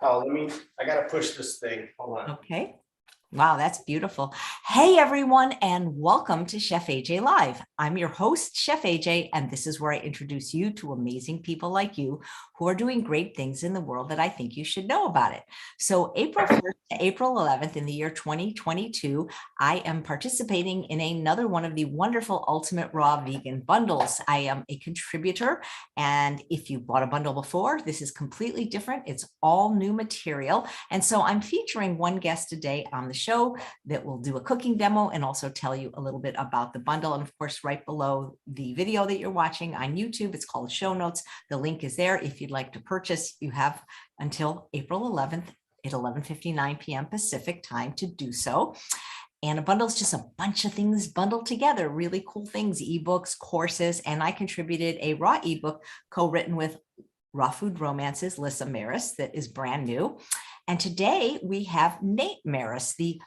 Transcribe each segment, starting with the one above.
Oh, I gotta push this thing. Hold on. Okay. Wow, that's beautiful. Hey, everyone, and welcome to Chef AJ Live. I'm your host, Chef AJ, and this is where I introduce you to amazing people like you who are doing great things in the world that I think you should know about it. So April 1st to April 11th in the year 2022, I am participating in another one of the wonderful Ultimate Raw Vegan bundles. I am a contributor, and if you bought a bundle before, this is completely different. It's all new material. And so I'm featuring one guest today on the show that will do a cooking demo and also tell you a little bit about the bundle. And of course, right below the video that you're watching on YouTube, it's called Show Notes. The link is there. If you'd like to purchase, you have until April 11th at 11:59 p.m. Pacific time to do so. And a bundle is just a bunch of things bundled together, really cool things, ebooks, courses, and I contributed a raw ebook co-written with Raw Food Romances, Lissa Maris, that is brand new. And today we have Nate Maris, the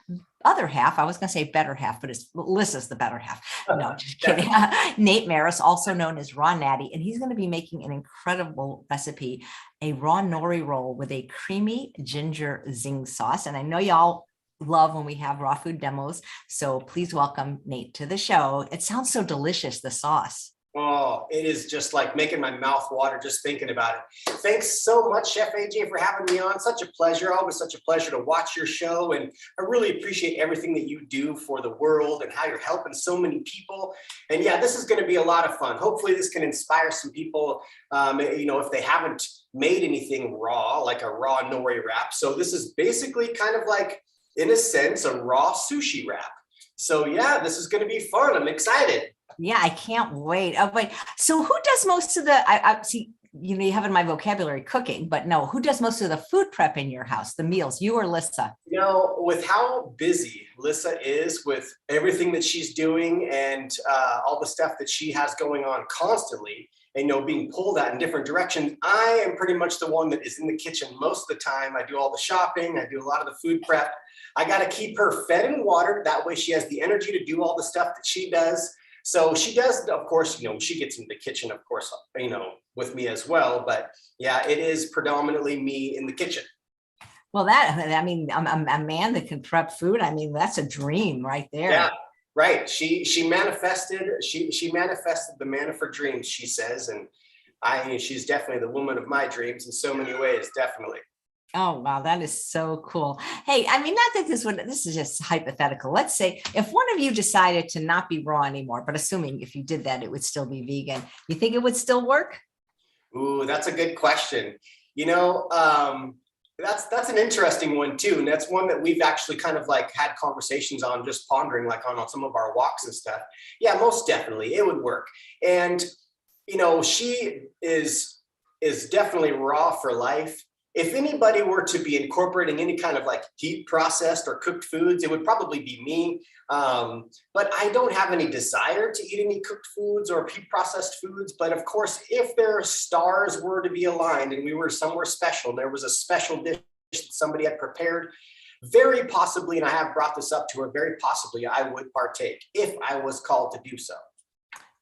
other half. I was going to say better half, but it's Lissa's the better half. No, just kidding. Nate Maris, also known as Raw Natty, and he's going to be making an incredible recipe, a raw nori roll with a creamy ginger zing sauce. And I know y'all love when we have raw food demos. So please welcome Nate to the show. It sounds so delicious, the sauce. Oh, it is just like making my mouth water just thinking about it. Thanks so much, Chef AJ, for having me on. Such a pleasure. Always such a pleasure to watch your show. And I really appreciate everything that you do for the world and how you're helping so many people. And yeah, this is going to be a lot of fun. Hopefully this can inspire some people, if they haven't made anything raw, like a raw nori wrap. So this is basically kind of like, in a sense, a raw sushi wrap. So yeah, this is going to be fun. I'm excited. Yeah, I can't wait. Oh, wait. So who does most of the, I see, you have in my vocabulary cooking, but no, who does most of the food prep in your house, the meals, you or Lissa? With how busy Lissa is with everything that she's doing and all the stuff that she has going on constantly, and being pulled at in different directions, I am pretty much the one that is in the kitchen most of the time. I do all the shopping. I do a lot of the food prep. I got to keep her fed and watered. That way she has the energy to do all the stuff that she does. So she does, of course, she gets into the kitchen, of course, with me as well. But yeah, it is predominantly me in the kitchen. Well, I'm a man that can prep food. I mean, that's a dream right there. Yeah, right. She manifested the man of her dreams, she says. And she's definitely the woman of my dreams in so many ways, definitely. Oh, wow. That is so cool. Hey, I mean, not that this is just hypothetical. Let's say if one of you decided to not be raw anymore, but assuming if you did that, it would still be vegan. You think it would still work? Ooh, that's a good question. That's an interesting one too. And that's one that we've actually kind of like had conversations on, just pondering like on some of our walks and stuff. Yeah, most definitely it would work. And, she is definitely raw for life. If anybody were to be incorporating any kind of like heat processed or cooked foods, it would probably be me. But I don't have any desire to eat any cooked foods or heat processed foods. But of course, if their stars were to be aligned and we were somewhere special, there was a special dish that somebody had prepared, very possibly, and I have brought this up to her, very possibly I would partake if I was called to do so.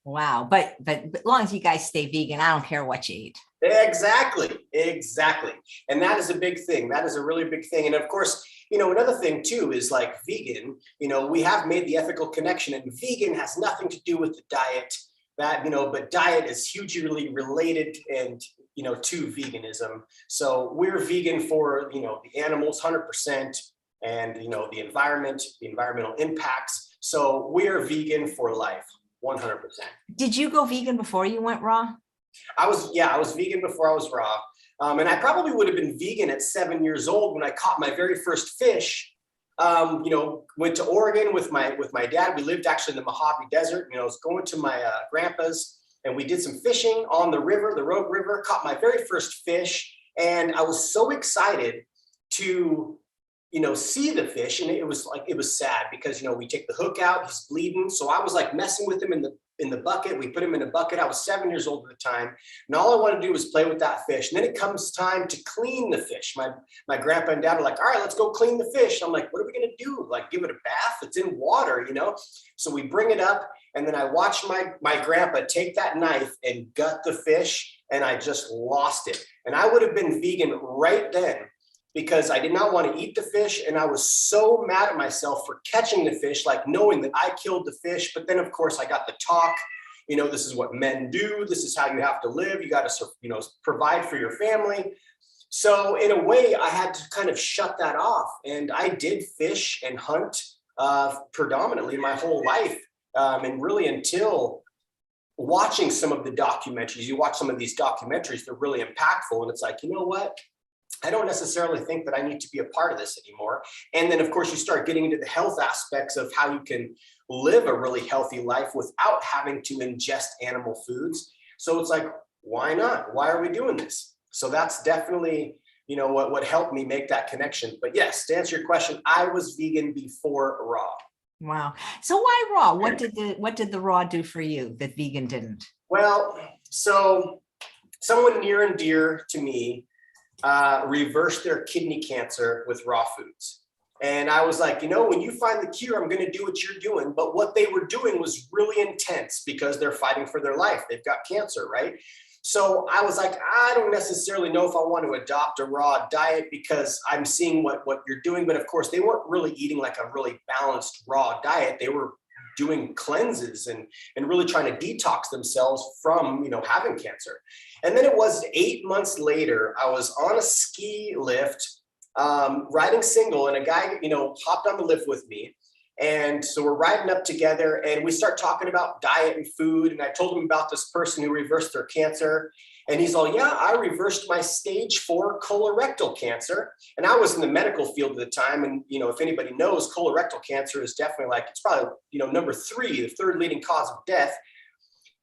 Wow. But as long as you guys stay vegan, I don't care what you eat. Exactly. And that is a big thing. That is a really big thing. And of course, another thing too is like vegan, we have made the ethical connection, and vegan has nothing to do with the diet but diet is hugely related and, to veganism. So we're vegan for, the animals 100% and, the environment, the environmental impacts. So we're vegan for life, 100%. Did you go vegan before you went raw? I was vegan before I was raw. And I probably would have been vegan at 7 years old when I caught my very first fish. Went to Oregon with my dad. We lived actually in the Mojave Desert. I was going to my grandpa's, and we did some fishing on the river, the Rogue River, caught my very first fish. And I was so excited to, see the fish. And it was sad because, we take the hook out, he's bleeding. So I was like messing with him in the bucket. We put him in a bucket. I was 7 years old at the time. And all I wanted to do was play with that fish. And then it comes time to clean the fish. My grandpa and dad are like, all right, let's go clean the fish. I'm like, what are we going to do? Like, give it a bath? It's in water, So we bring it up. And then I watched my grandpa take that knife and gut the fish. And I just lost it. And I would have been vegan right then because I did not want to eat the fish. And I was so mad at myself for catching the fish, like knowing that I killed the fish. But then of course I got the talk, this is what men do. This is how you have to live. You got to, provide for your family. So in a way I had to kind of shut that off. And I did fish and hunt predominantly my whole life. And really until watching some of the documentaries, you watch some of these documentaries, they're really impactful. And it's like, you know what? I don't necessarily think that I need to be a part of this anymore. And then of course you start getting into the health aspects of how you can live a really healthy life without having to ingest animal foods. So it's like, why not? Why are we doing this? So that's definitely, what helped me make that connection. But yes, to answer your question, I was vegan before raw. Wow. So why raw? What did the raw do for you that vegan didn't? Well, so someone near and dear to me reversed their kidney cancer with raw foods. And I was like, when you find the cure, I'm going to do what you're doing. But what they were doing was really intense because they're fighting for their life. They've got cancer, right? So I was like, I don't necessarily know if I want to adopt a raw diet because I'm seeing what you're doing. But of course, they weren't really eating like a really balanced raw diet. They were doing cleanses and really trying to detox themselves from, having cancer. And then it was 8 months later, I was on a ski lift, riding single, and a guy, hopped on the lift with me. And so we're riding up together and we start talking about diet and food. And I told him about this person who reversed their cancer. And he's all, yeah, I reversed my stage 4 colorectal cancer. And I was in the medical field at the time. And, if anybody knows, colorectal cancer is definitely it's probably, number 3, the 3rd leading cause of death.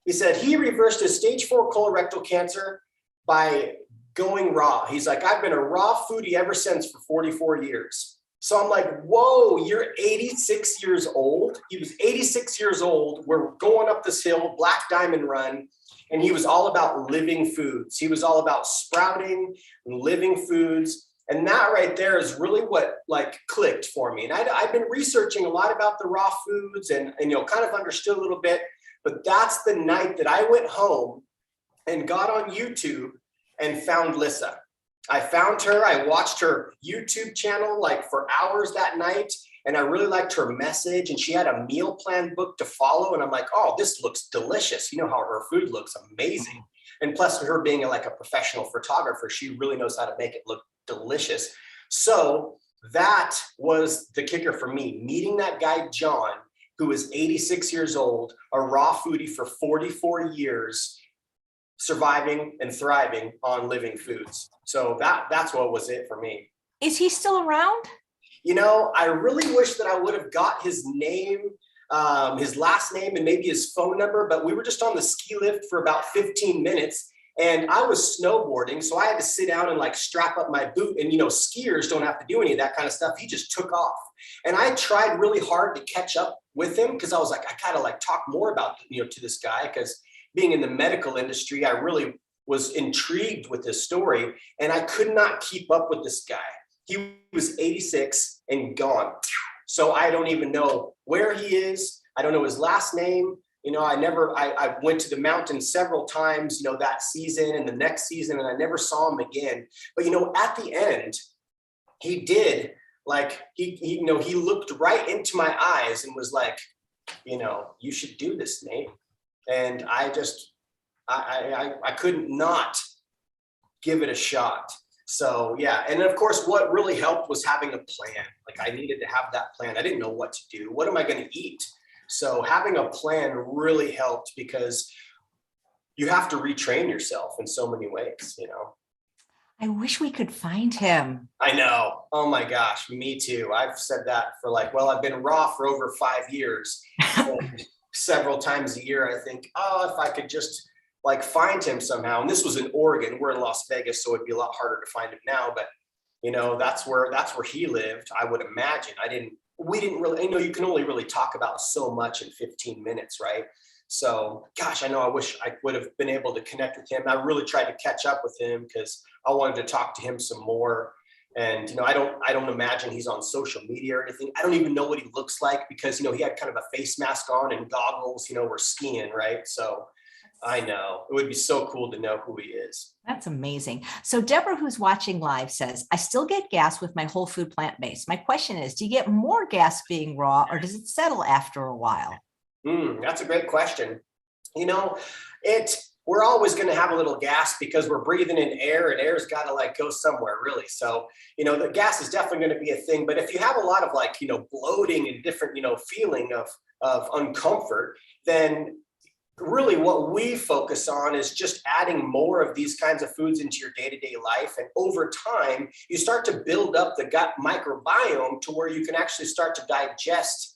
He said he reversed his stage 4 colorectal cancer by going raw. He's like, I've been a raw foodie ever since for 44 years. So I'm like, whoa, you're 86 years old. He was 86 years old. We're going up this hill, Black Diamond Run, and he was all about living foods. He was all about sprouting and living foods. And that right there is really what clicked for me. And I've been researching a lot about the raw foods and kind of understood a little bit, but that's the night that I went home and got on YouTube and found Lissa. I found her, I watched her YouTube channel for hours that night, and I really liked her message, and she had a meal plan book to follow, and I'm like, oh, this looks delicious. You know how her food looks amazing. And plus her being a professional photographer, she really knows how to make it look delicious. So that was the kicker for me, meeting that guy, John, who is 86 years old, a raw foodie for 44 years, surviving and thriving on living foods. So that's what was it for me. Is he still around? I really wish that I would have got his name, his last name, and maybe his phone number, but we were just on the ski lift for about 15 minutes and I was snowboarding. So I had to sit down and strap up my boot, and, skiers don't have to do any of that kind of stuff. He just took off. And I tried really hard to catch up with him because I was like, I gotta talk more about, to this guy, because being in the medical industry, I really was intrigued with this story, and I could not keep up with this guy. He was 86 and gone. So I don't even know where he is. I don't know his last name. I went to the mountain several times, that season and the next season, and I never saw him again. But, at the end, he did, he looked right into my eyes and was like, you should do this, Nate. And I couldn't not give it a shot. So yeah. And of course, what really helped was having a plan. I needed to have that plan. I didn't know what to do. What am I going to eat? So having a plan really helped because you have to retrain yourself in so many ways, I wish we could find him. I know. Oh my gosh. Me too. I've said that for I've been raw for over 5 years. Several times a year, I think, if I could just find him somehow. And this was in Oregon. We're in Las Vegas, so it'd be a lot harder to find him now. But that's where he lived. I would imagine. We didn't really. You can only really talk about so much in 15 minutes, right? So, gosh, I know. I wish I would have been able to connect with him. I really tried to catch up with him because I wanted to talk to him some more. And, I don't imagine he's on social media or anything. I don't even know what he looks like because, he had kind of a face mask on and goggles, we're skiing, right? So I know. It would be so cool to know who he is. That's amazing. So Deborah, who's watching live, says, I still get gas with my whole food plant-based. My question is, do you get more gas being raw or does it settle after a while? That's a great question. You know, we're always going to have a little gas because we're breathing in air, and air's got to like go somewhere, really. So, the gas is definitely going to be a thing. But if you have a lot of like, bloating and different, feeling of uncomfort, then really what we focus on is just adding more of these kinds of foods into your day-to-day life. And over time, you start to build up the gut microbiome to where you can actually start to digest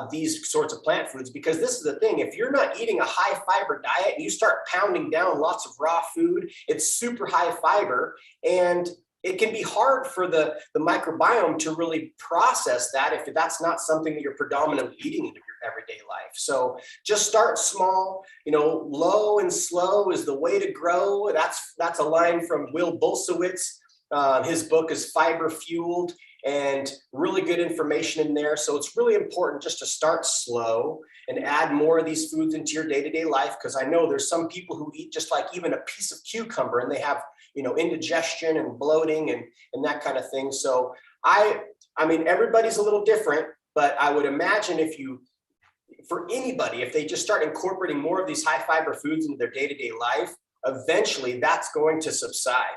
these sorts of plant foods. Because this is the thing, if you're not eating a high fiber diet and you start pounding down lots of raw food, it's super high fiber, and it can be hard for the microbiome to really process that if that's not something that you're predominantly eating in your everyday life. So just start small, low and slow is the way to grow. That's a line from Will Bulsiewicz. His book is Fiber Fueled, and really good information in there. So it's really important just to start slow and add more of these foods into your day-to-day life. Because I know there's some people who eat just like even a piece of cucumber and they have, indigestion and bloating and that kind of thing. So I mean, everybody's a little different, but I would imagine for anybody, if they just start incorporating more of these high fiber foods into their day-to-day life, eventually that's going to subside.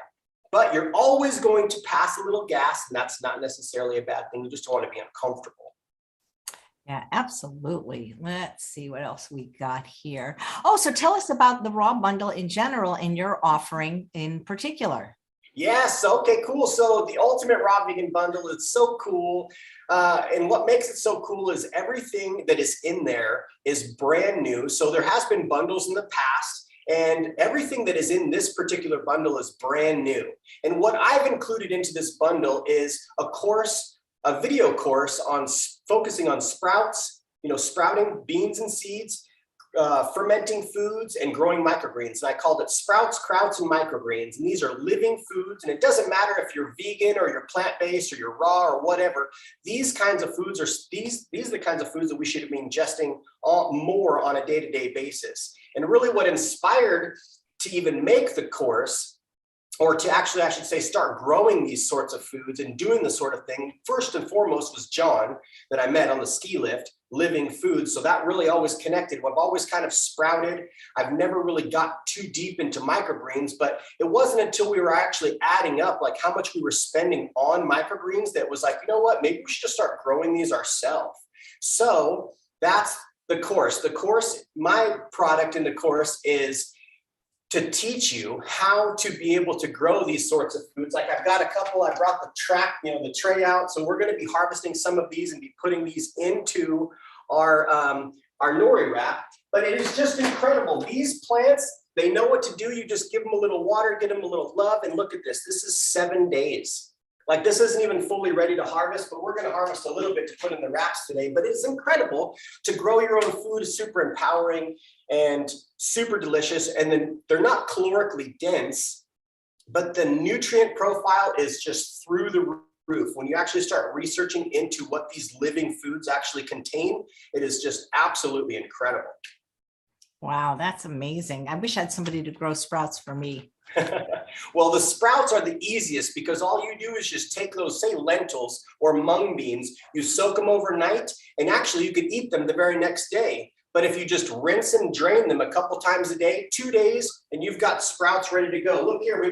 But you're always going to pass a little gas, and that's not necessarily a bad thing. You just don't want to be uncomfortable. Yeah, absolutely. Let's see what else we got here. Oh, so tell us about the Raw Bundle in general and your offering in particular. Yes. Okay, cool. So the Ultimate Raw Vegan Bundle is so cool. And what makes it so cool is everything that is in there is brand new. So there has been bundles in the past, and everything that is in this particular bundle is brand new. And what I've included into this bundle is a video course on focusing on sprouts, sprouting beans and seeds, fermenting foods, and growing microgreens. And I called it Sprouts, Krauts, and Microgreens. And these are living foods. And it doesn't matter if you're vegan or you're plant-based or you're raw or whatever. These kinds of foods these are the kinds of foods that we should be ingesting more on a day-to-day basis. And really what inspired to even make the course, or to actually, I should say, start growing these sorts of foods and doing the sort of thing, first and foremost was John that I met on the ski lift, living foods. So that really always connected. I've always kind of sprouted. I've never really got too deep into microgreens, but it wasn't until we were actually adding up like how much we were spending on microgreens that was like, you know what, maybe we should just start growing these ourselves. So that's the course. My product in the course is to teach you how to be able to grow these sorts of foods. Like I've got a couple, I brought the tray out. So we're going to be harvesting some of these and be putting these into our nori wrap. But it is just incredible. These plants, they know what to do. You just give them a little water, give them a little love, and look at this. This is 7 days. Like this isn't even fully ready to harvest, but we're going to harvest a little bit to put in the wraps today. But it's incredible to grow your own food. Is super empowering and super delicious. And then they're not calorically dense, but the nutrient profile is just through the roof. When you actually start researching into what these living foods actually contain, it is just absolutely incredible. Wow, that's amazing. I wish I had somebody to grow sprouts for me. Well, the sprouts are the easiest because all you do is just take those, say, lentils or mung beans, you soak them overnight, and actually you could eat them the very next day. But if you just rinse and drain them a couple times a day, 2 days, and you've got sprouts ready to go. Look here,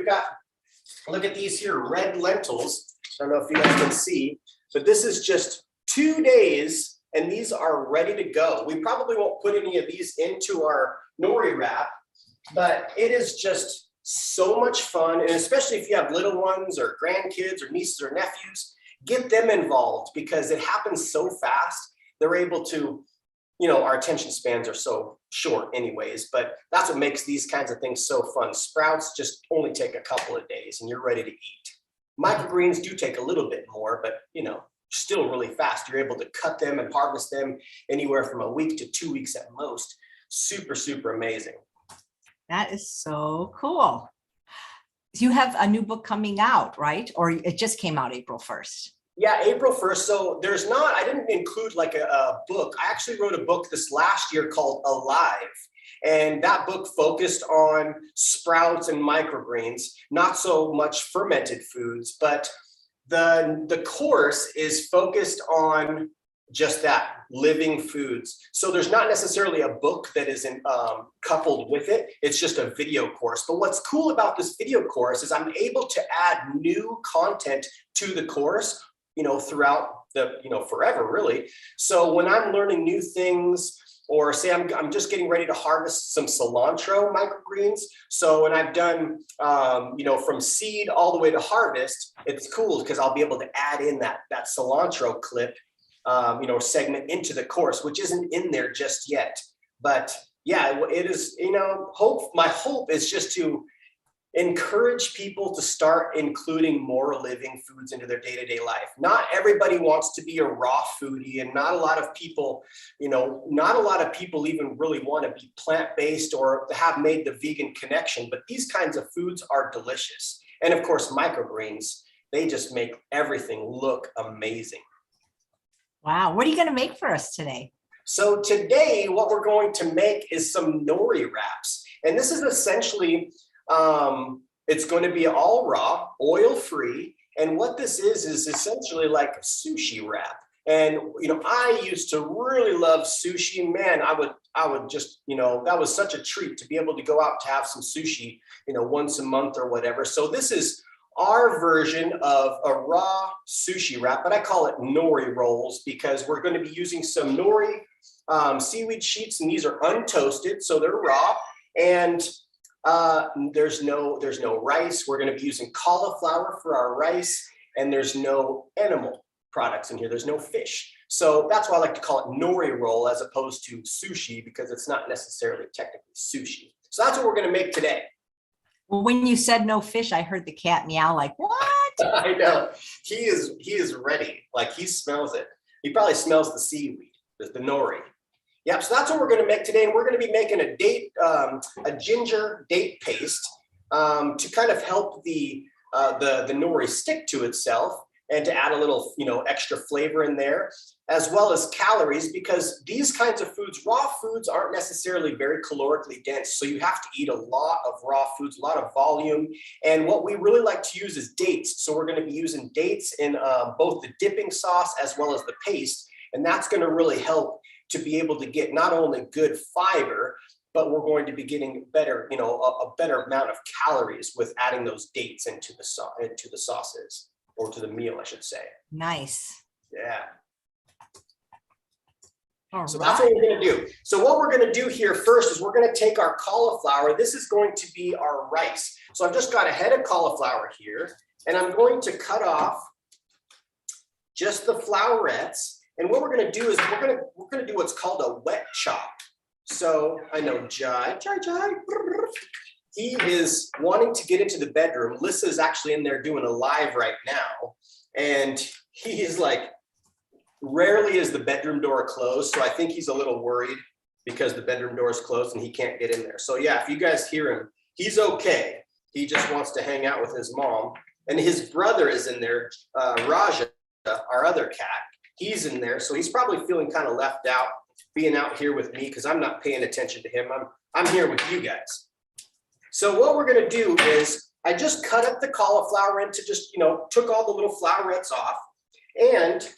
look at these here red lentils. I don't know if you guys can see, but this is just 2 days, and these are ready to go. We probably won't put any of these into our nori wrap, but it is just so much fun. And especially if you have little ones or grandkids or nieces or nephews, get them involved because it happens so fast. They're able to, our attention spans are so short anyways, but that's what makes these kinds of things so fun. Sprouts just only take a couple of days and you're ready to eat. Microgreens do take a little bit more, but still really fast. You're able to cut them and harvest them anywhere from a week to 2 weeks at most. Super, super amazing. That is so cool. You have a new book coming out, right? Or it just came out April 1st? Yeah, April 1st. So I didn't include like a book. I actually wrote a book this last year called Alive. And that book focused on sprouts and microgreens, not so much fermented foods, but the course is focused on just that, living foods. So there's not necessarily a book that is coupled with it. It's just a video course. But what's cool about this video course is I'm able to add new content to the course, throughout the, forever really. So when I'm learning new things, or say I'm just getting ready to harvest some cilantro microgreens. So when I've done, from seed all the way to harvest, it's cool because I'll be able to add in that cilantro clip, segment into the course, which isn't in there just yet. But yeah, it is, my hope is just to encourage people to start including more living foods into their day-to-day life. Not everybody wants to be a raw foodie, and not a lot of people, even really want to be plant-based or have made the vegan connection, but these kinds of foods are delicious. And of course, microgreens, they just make everything look amazing. Wow. What are you going to make for us today? So today, what we're going to make is some nori wraps. And this is essentially, it's going to be all raw, oil-free. And what this is essentially like a sushi wrap. And, I used to really love sushi. Man, I would just, that was such a treat to be able to go out to have some sushi, once a month or whatever. So this is our version of a raw sushi wrap, but I call it nori rolls because we're going to be using some nori seaweed sheets, and these are untoasted, so they're raw. And there's no rice. We're going to be using cauliflower for our rice, and there's no animal products in here. There's no fish. So that's why I like to call it nori roll as opposed to sushi, because it's not necessarily technically sushi. So that's what we're going to make today. Well, when you said no fish, I heard the cat meow like, what? I know. He is ready. Like, he smells it. He probably smells the seaweed, the nori. Yep, so that's what we're going to make today. And we're going to be making a ginger date paste to kind of help the nori stick to itself and to add a little, extra flavor in there, as well as calories, because these kinds of foods, raw foods, aren't necessarily very calorically dense. So you have to eat a lot of raw foods, a lot of volume. And what we really like to use is dates. So we're going to be using dates in both the dipping sauce as well as the paste. And that's going to really help to be able to get not only good fiber, but we're going to be getting better, a better amount of calories with adding those dates into the sauces, or to the meal, I should say. Nice. Yeah. So that's what we're going to do. So what we're going to do here first is we're going to take our cauliflower. This is going to be our rice. So I've just got a head of cauliflower here, and I'm going to cut off just the flowerets. And what we're going to do is we're going to do what's called a wet chop. So I know Jai. He is wanting to get into the bedroom. Lissa's actually in there doing a live right now. And he is like, rarely is the bedroom door closed. So I think he's a little worried because the bedroom door is closed and he can't get in there. So yeah, if you guys hear him, he's okay. He just wants to hang out with his mom. And his brother is in there, Raja, our other cat. He's in there. So he's probably feeling kind of left out being out here with me because I'm not paying attention to him. I'm here with you guys. So what we're going to do is I just cut up the cauliflower into just, took all the little flowerets off. And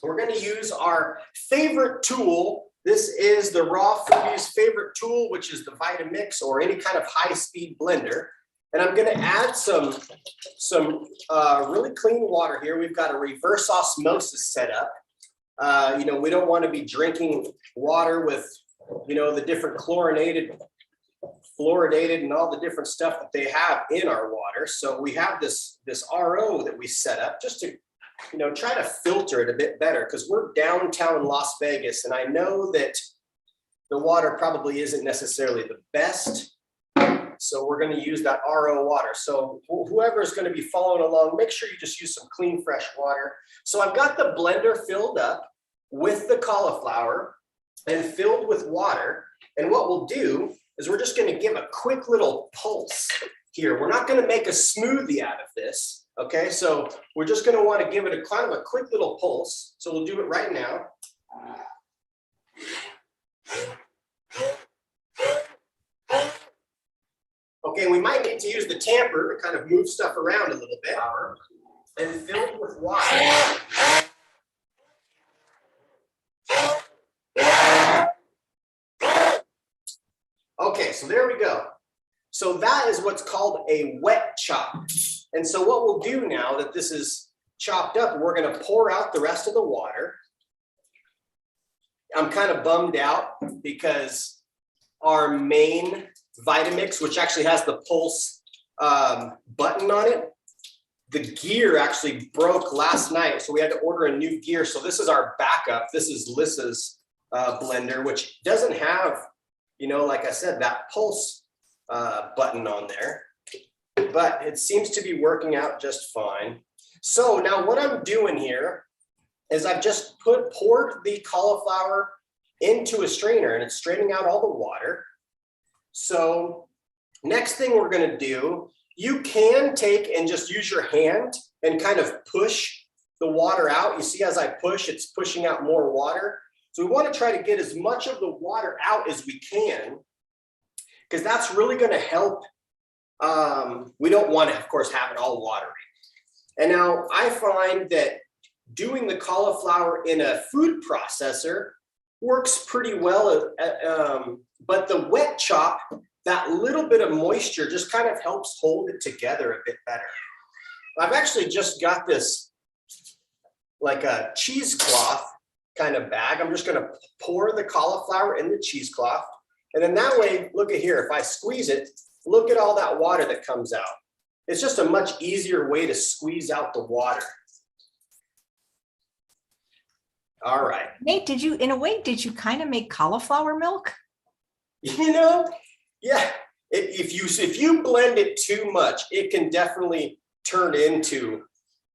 we're going to use our favorite tool. This is the Raw Foodie's favorite tool, which is the Vitamix or any kind of high-speed blender. And I'm going to add some really clean water here. We've got a reverse osmosis set up. We don't want to be drinking water with, the different chlorinated, fluoridated, and all the different stuff that they have in our water. So we have this RO that we set up just to, try to filter it a bit better, because we're downtown Las Vegas, and I know that the water probably isn't necessarily the best. So we're going to use that RO water. So whoever is going to be following along, make sure you just use some clean, fresh water. So I've got the blender filled up with the cauliflower and filled with water. And what we'll do is we're just going to give a quick little pulse here. We're not going to make a smoothie out of this. Okay, so we're just going to want to give it a kind of a quick little pulse. So we'll do it right now. Okay, we might need to use the tamper to kind of move stuff around a little bit and fill it with water. Okay, so there we go. So that is what's called a wet chop. And so what we'll do now that this is chopped up, we're going to pour out the rest of the water. I'm kind of bummed out because our main Vitamix, which actually has the pulse button on it, the gear actually broke last night. So we had to order a new gear. So this is our backup. This is Lissa's blender, which doesn't have, you know, like I said, that pulse button on there, but it seems to be working out just fine. So now what I'm doing here is I've just poured the cauliflower into a strainer and it's straining out all the water. So next thing we're going to do, you can take and just use your hand and kind of push the water out. You see, as I push, it's pushing out more water. So we want to try to get as much of the water out as we can, because that's really going to help. We don't want to, of course, have it all watery. And now I find that doing the cauliflower in a food processor works pretty well, but the wet chop, that little bit of moisture just kind of helps hold it together a bit better. I've actually just got this like a cheesecloth kind of bag. I'm just going to pour the cauliflower in the cheesecloth. And then that way, look at here, if I squeeze it, look at all that water that comes out. It's just a much easier way to squeeze out the water. All right. Nate, in a way, did you kind of make cauliflower milk? You know, yeah, if you blend it too much, it can definitely turn into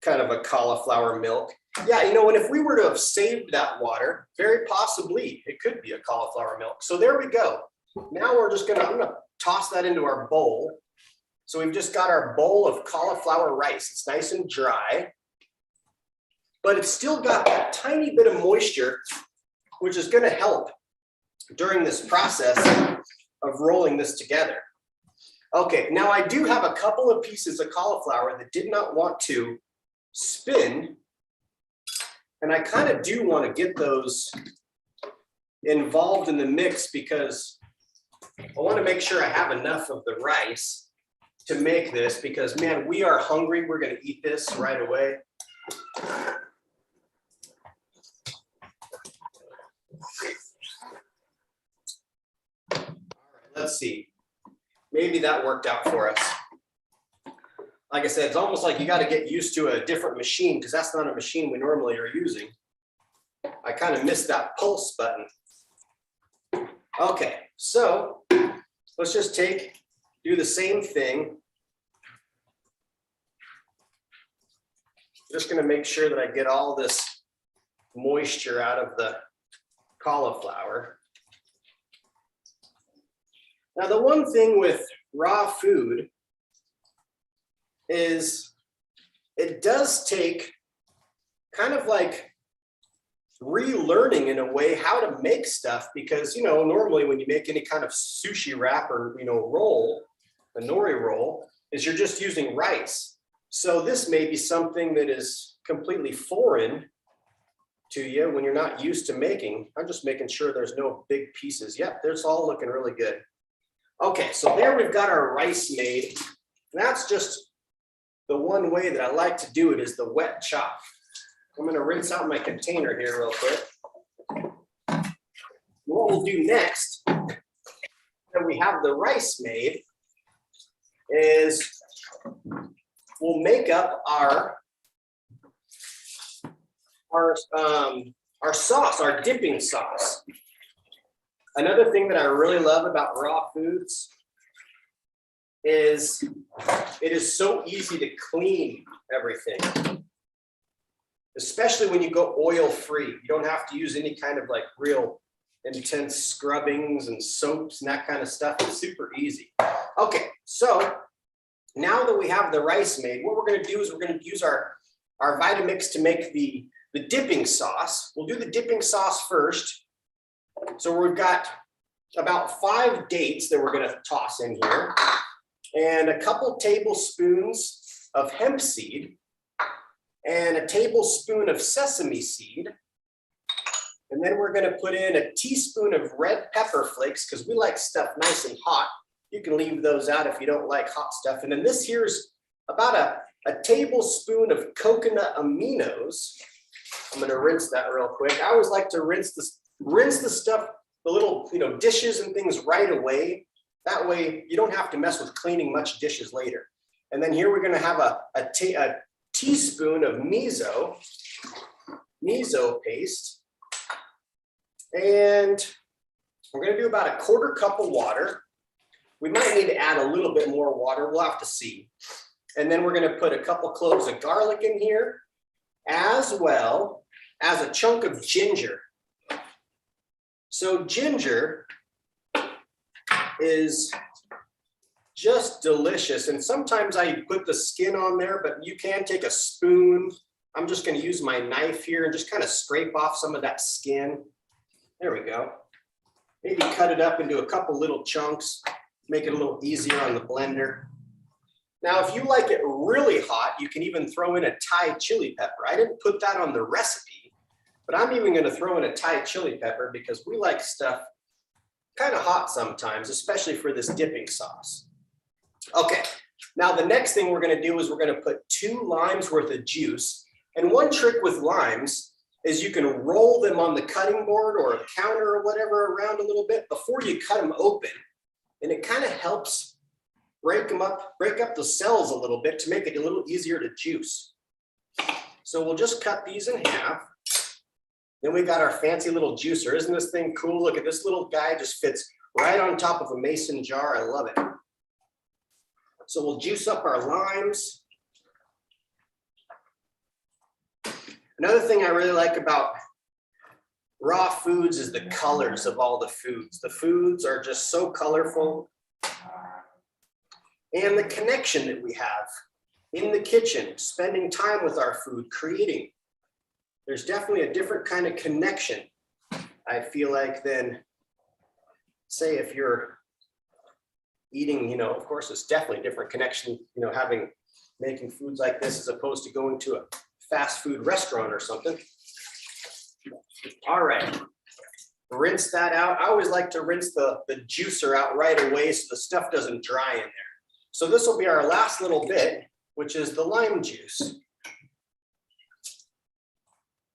kind of a cauliflower milk. Yeah, you know, and if we were to have saved that water, very possibly it could be a cauliflower milk. So there we go. Now I'm gonna toss that into our bowl. So we've just got our bowl of cauliflower rice. It's nice and dry, but it's still got a tiny bit of moisture, which is gonna help during this process of rolling this together. Okay, now I do have a couple of pieces of cauliflower that did not want to spin, and I kind of do want to get those involved in the mix because I want to make sure I have enough of the rice to make this, because man, we are hungry. We're going to eat this right away. Let's see. Maybe that worked out for us. Like I said, it's almost like you got to get used to a different machine because that's not a machine we normally are using. I kind of missed that pulse button. Okay, so let's just do the same thing. Just going to make sure that I get all this moisture out of the cauliflower. Now, the one thing with raw food is it does take kind of like relearning in a way how to make stuff, because, you know, normally when you make any kind of sushi wrap or, you know, roll, a nori roll, is you're just using rice. So this may be something that is completely foreign to you when you're not used to making. I'm just making sure there's no big pieces. Yep, there's all looking really good. Okay, so there we've got our rice made. That's just the one way that I like to do it, is the wet chop. I'm going to rinse out my container here real quick. What we'll do next, when we have the rice made, is we'll make up our sauce, our dipping sauce. Another thing that I really love about raw foods is it is so easy to clean everything, especially when you go oil-free. You don't have to use any kind of like real intense scrubbings and soaps and that kind of stuff. It's super easy. Okay, so now that we have the rice made, what we're going to do is we're going to use our Vitamix to make the dipping sauce. We'll do the dipping sauce first. So we've got about 5 dates that we're going to toss in here. and a couple tablespoons of hemp seed, and a tablespoon of sesame seed. And then we're going to put in a teaspoon of red pepper flakes because we like stuff nice and hot. You can leave those out if you don't like hot stuff. And then this here's about a tablespoon of coconut aminos. I'm going to rinse that real quick. I always like to rinse the stuff, the little dishes and things right away. That way you don't have to mess with cleaning much dishes later. And then here we're going to have a teaspoon of miso paste. And we're going to do about a quarter cup of water. We might need to add a little bit more water. We'll have to see. And then we're going to put a couple cloves of garlic in here, as well as a chunk of ginger. So ginger is just delicious. And sometimes I put the skin on there, but you can take a spoon. I'm just going to use my knife here and just kind of scrape off some of that skin. There we go. Maybe cut it up into a couple little chunks, make it a little easier on the blender. Now, if you like it really hot, you can even throw in a Thai chili pepper. I didn't put that on the recipe, but I'm even going to throw in a Thai chili pepper because we like stuff kind of hot sometimes, especially for this dipping sauce. Okay, now the next thing we're going to do is we're going to put 2 limes worth of juice. And one trick with limes is you can roll them on the cutting board or a counter or whatever around a little bit before you cut them open. And it kind of helps break up the cells a little bit to make it a little easier to juice. So we'll just cut these in half. Then we got our fancy little juicer. Isn't this thing cool? Look at this little guy, just fits right on top of a mason jar. I love it. So we'll juice up our limes. Another thing I really like about raw foods is the colors of all the foods. The foods are just so colorful. And the connection that we have in the kitchen, spending time with our food, creating. There's definitely a different kind of connection, I feel like, than, say, if you're eating, of course, it's definitely a different connection, making foods like this as opposed to going to a fast food restaurant or something. All right, rinse that out. I always like to rinse the juicer out right away so the stuff doesn't dry in there. So this will be our last little bit, which is the lime juice.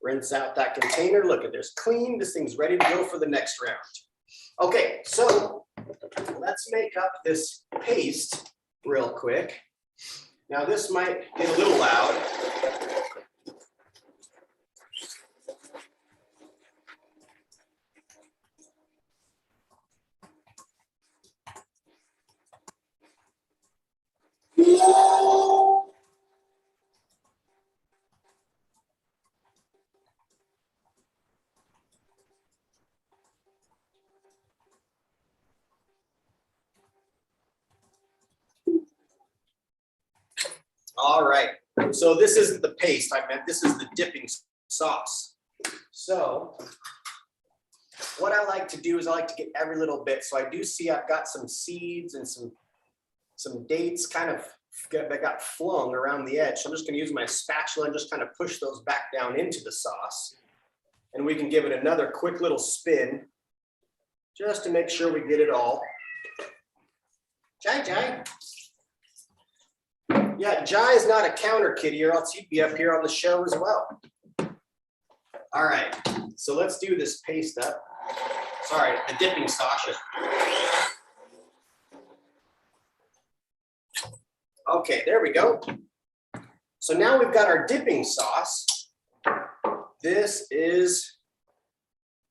Rinse out that container. Look at this, clean. This thing's ready to go for the next round. Okay, so let's make up this paste real quick. Now this might get a little loud. All right, so this isn't the paste I meant, this is the dipping sauce. So what I like to do is I like to get every little bit. So I do see I've got some seeds and some dates kind of that got flung around the edge. So I'm just going to use my spatula and just kind of push those back down into the sauce. And we can give it another quick little spin just to make sure we get it all. Jai. Yeah, Jai is not a counter kitty, or else he'd be up here on the show as well. All right, so let's do this paste up. Sorry, the dipping sauce. Okay, there we go. So now we've got our dipping sauce. This is,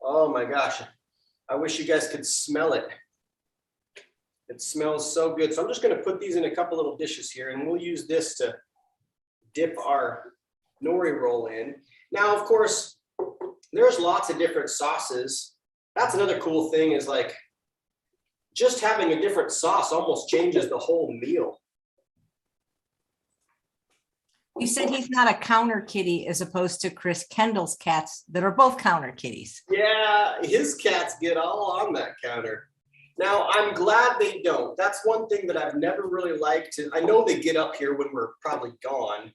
oh my gosh, I wish you guys could smell it. It smells so good. So I'm just going to put these in a couple little dishes here, and we'll use this to dip our nori roll in. Now, of course, there's lots of different sauces. That's another cool thing, is like just having a different sauce almost changes the whole meal. You said he's not a counter kitty as opposed to Chris Kendall's cats that are both counter kitties. Yeah, his cats get all on that counter. Now, I'm glad they don't. That's one thing that I've never really liked. I know they get up here when we're probably gone,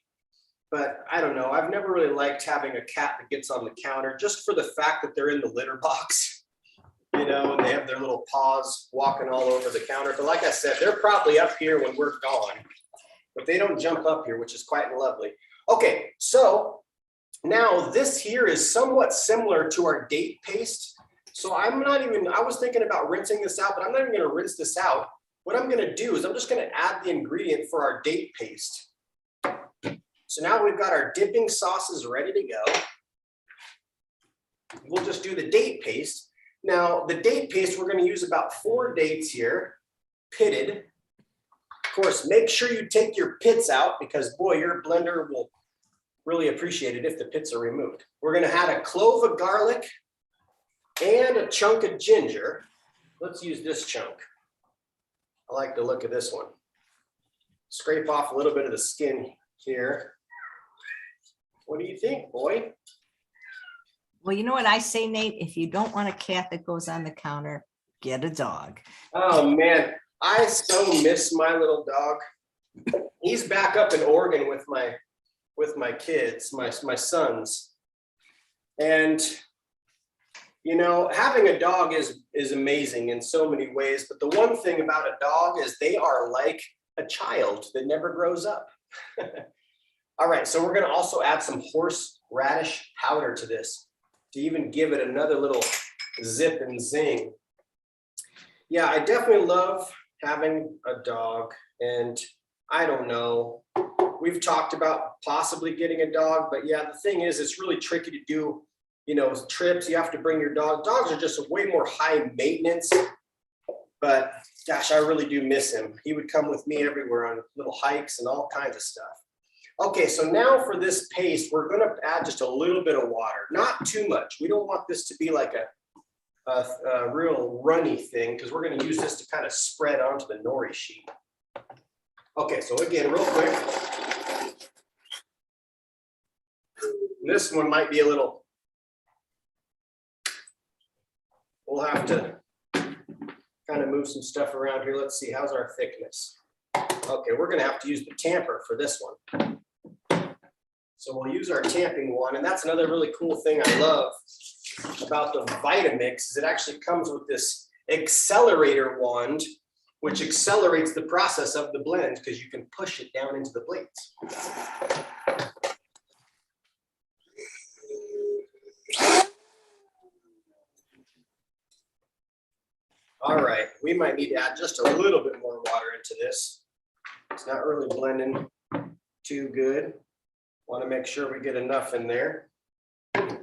but I don't know. I've never really liked having a cat that gets on the counter just for the fact that they're in the litter box, you know, and they have their little paws walking all over the counter. But like I said, they're probably up here when we're gone, but they don't jump up here, which is quite lovely. Okay, so now this here is somewhat similar to our date paste. So I was thinking about rinsing this out, but I'm not even gonna rinse this out. What I'm gonna do is I'm just gonna add the ingredient for our date paste. So now we've got our dipping sauces ready to go. We'll just do the date paste. Now the date paste, we're gonna use about 4 dates here, pitted. Of course, make sure you take your pits out because boy, your blender will really appreciate it if the pits are removed. We're gonna add a clove of garlic and a chunk of ginger. Let's use this chunk. I like the look of this one. Scrape off a little bit of the skin here. What do you think, boy? Well, you know what I say, Nate? If you don't want a cat that goes on the counter, get a dog. Oh man, I so miss my little dog. He's back up in Oregon with my kids, my sons. And you know, having a dog is amazing in so many ways, but the one thing about a dog is they are like a child that never grows up. All right, so we're gonna also add some horseradish powder to this to even give it another little zip and zing. Yeah, I definitely love having a dog, and I don't know, we've talked about possibly getting a dog, but yeah, the thing is, it's really tricky to do, you know, trips. You have to bring your dog. Dogs are just way more high maintenance, but gosh, I really do miss him. He would come with me everywhere on little hikes and all kinds of stuff. Okay, so now for this paste, we're gonna add just a little bit of water, not too much. We don't want this to be like a real runny thing because we're gonna use this to kind of spread onto the nori sheet. Okay, so again, real quick. This one might be a little, we'll have to kind of move some stuff around here. Let's see, how's our thickness? Okay, we're gonna have to use the tamper for this one. So we'll use our tamping one, and that's another really cool thing I love about the Vitamix is it actually comes with this accelerator wand, which accelerates the process of the blend because you can push it down into the blades. All right, we might need to add just a little bit more water into this. It's not really blending too good. Want to make sure we get enough in there to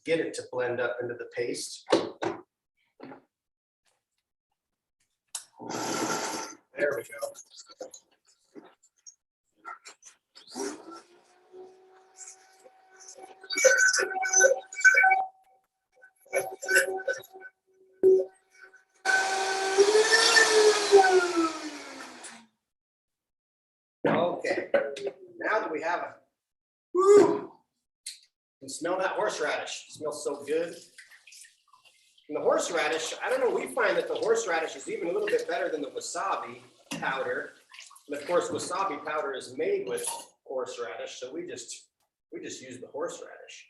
get it to blend up into the paste. There we go. Okay, now that we have a, woo, you can smell that horseradish. It smells so good. And the horseradish, I don't know, we find that the horseradish is even a little bit better than the wasabi powder. And of course, wasabi powder is made with horseradish, so we just use the horseradish.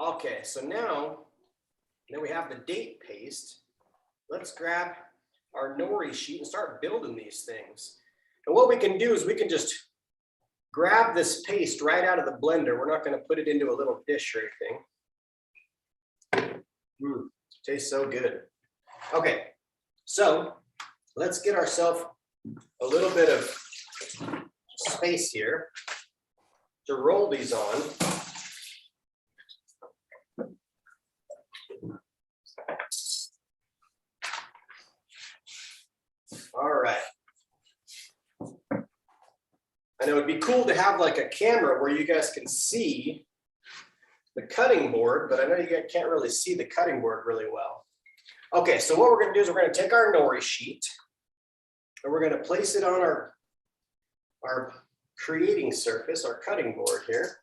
Okay, so now we have the date paste. Let's grab our nori sheet and start building these things. And what we can do is we can just grab this paste right out of the blender. We're not going to put it into a little dish or anything. Tastes so good. Okay, so let's get ourselves a little bit of space here to roll these on. All right. And it would be cool to have like a camera where you guys can see the cutting board, but I know you guys can't really see the cutting board really well. Okay, so what we're gonna do is we're gonna take our nori sheet and we're gonna place it on our creating surface, our cutting board here.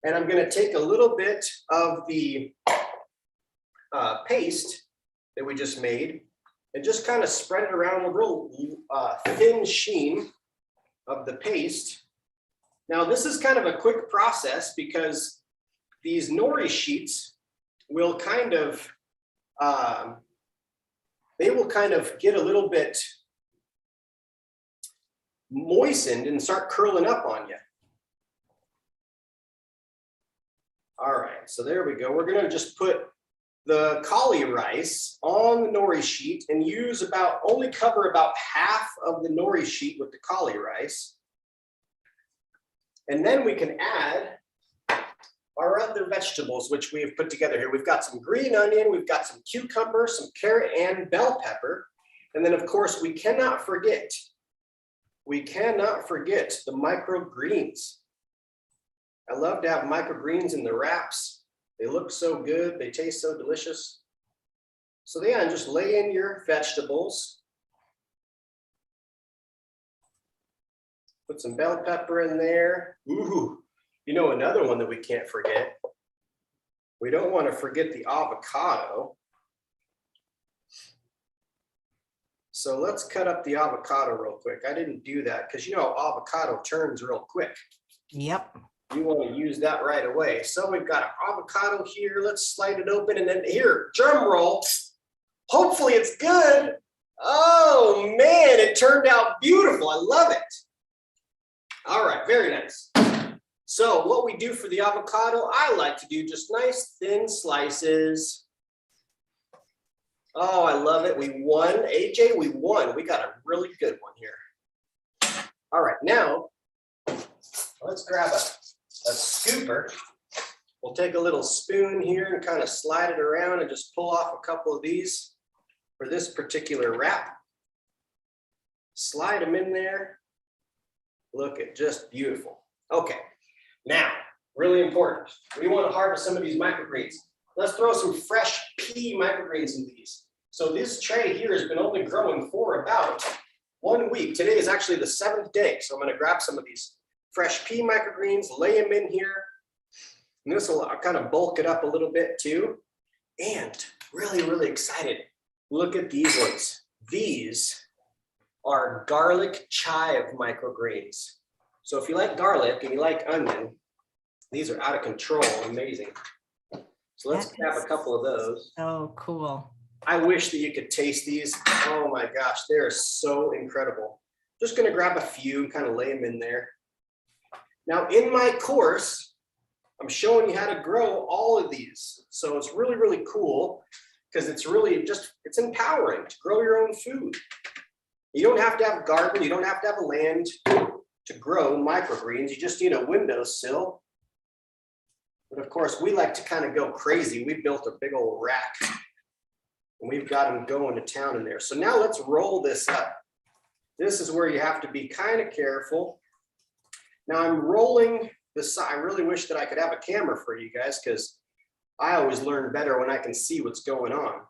And I'm gonna take a little bit of the paste that we just made and just kind of spread it around a real thin sheen of the paste. Now, this is kind of a quick process because these nori sheets will kind of, they will kind of get a little bit moistened and start curling up on you. All right, so there we go. We're gonna just put the cauli rice on the nori sheet and use only cover about half of the nori sheet with the cauli rice. And then we can add our other vegetables, which we have put together here. We've got some green onion, we've got some cucumber, some carrot and bell pepper. And then of course, we cannot forget the microgreens. I love to have microgreens in the wraps. They look so good, they taste so delicious. So yeah, and just lay in your vegetables. Put some bell pepper in there. Ooh, you know, another one that we can't forget. We don't want to forget the avocado. So let's cut up the avocado real quick. I didn't do that because you know avocado turns real quick. Yep. You want to use that right away. So we've got an avocado here. Let's slide it open and then here, drum roll. Hopefully it's good. Oh man, it turned out beautiful. I love it. All right, very nice. So what we do for the avocado, I like to do just nice thin slices. Oh, I love it. We won. AJ, we won. We got a really good one here. All right, now let's grab a scooper. We'll take a little spoon here and kind of slide it around and just pull off a couple of these for this particular wrap. Slide them in there. Look at just beautiful. Okay, now, really important. We want to harvest some of these microgreens. Let's throw some fresh pea microgreens in these. So this tray here has been only growing for about 1 week. Today is actually the 7th day. So I'm going to grab some of these fresh pea microgreens, lay them in here. And this will kind of bulk it up a little bit too. And really, really excited. Look at these ones. These are garlic chive microgreens. So if you like garlic and you like onion, these are out of control, amazing. So let's grab a couple of those. Oh, cool. I wish that you could taste these. Oh my gosh, they are so incredible. Just gonna grab a few and kind of lay them in there. Now in my course, I'm showing you how to grow all of these. So it's really, really cool because it's really just, it's empowering to grow your own food. You don't have to have a garden, you don't have to have a land to grow microgreens. You just need a windowsill. But of course, we like to kind of go crazy. We built a big old rack and we've got them going to town in there. So now let's roll this up. This is where you have to be kind of careful. Now I'm rolling this. I really wish that I could have a camera for you guys because I always learn better when I can see what's going on.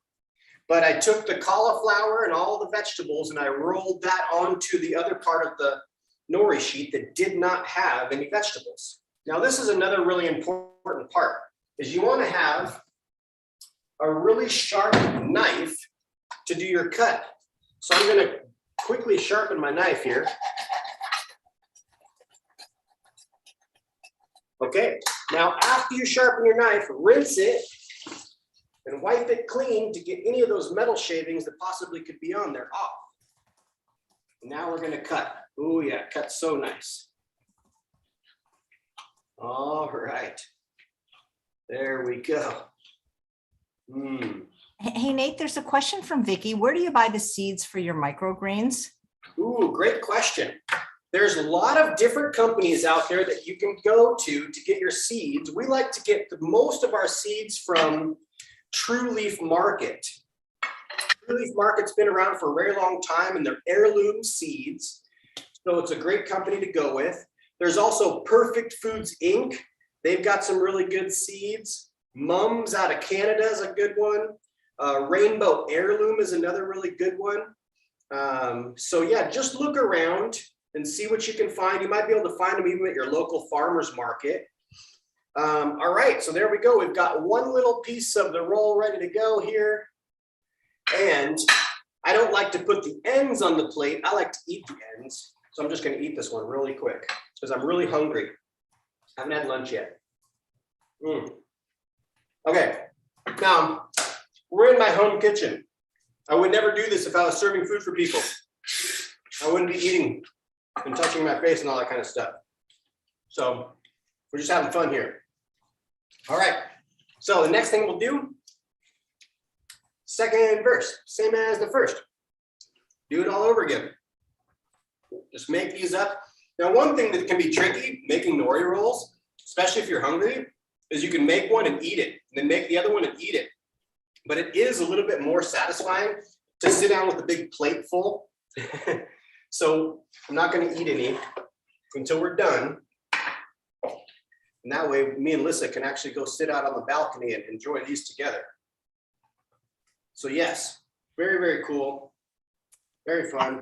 But I took the cauliflower and all the vegetables and I rolled that onto the other part of the nori sheet that did not have any vegetables. Now this is another really important part, is you want to have a really sharp knife to do your cut. So I'm going to quickly sharpen my knife here. Okay, now after you sharpen your knife, rinse it and wipe it clean to get any of those metal shavings that possibly could be on there off. Now we're going to cut. Oh yeah, cut so nice. All right, there we go. Hey, Nate, there's a question from Vicky. Where do you buy the seeds for your microgreens? Ooh, great question. There's a lot of different companies out there that you can go to get your seeds. We like to get most of our seeds from True Leaf Market. True Leaf Market's been around for a very long time and they're heirloom seeds. So it's a great company to go with. There's also Perfect Foods Inc. They've got some really good seeds. Mums out of Canada is a good one. Rainbow Heirloom is another really good one. So yeah, just look around and see what you can find. You might be able to find them even at your local farmer's market. All right, so there we go. We've got one little piece of the roll ready to go here. And I don't like to put the ends on the plate. I like to eat the ends. So I'm just going to eat this one really quick because I'm really hungry. I haven't had lunch yet. Okay, now we're in my home kitchen. I would never do this if I was serving food for people. I wouldn't be eating and touching my face and all that kind of stuff. So we're just having fun here. All right, so the next thing we'll do, second verse, same as the first. Do it all over again. Just make these up. Now, one thing that can be tricky making nori rolls, especially if you're hungry, is you can make one and eat it, and then make the other one and eat it. But it is a little bit more satisfying to sit down with a big plate full. So I'm not going to eat any until we're done. And that way, me and Lissa can actually go sit out on the balcony and enjoy these together. So yes, very, very cool. Very fun.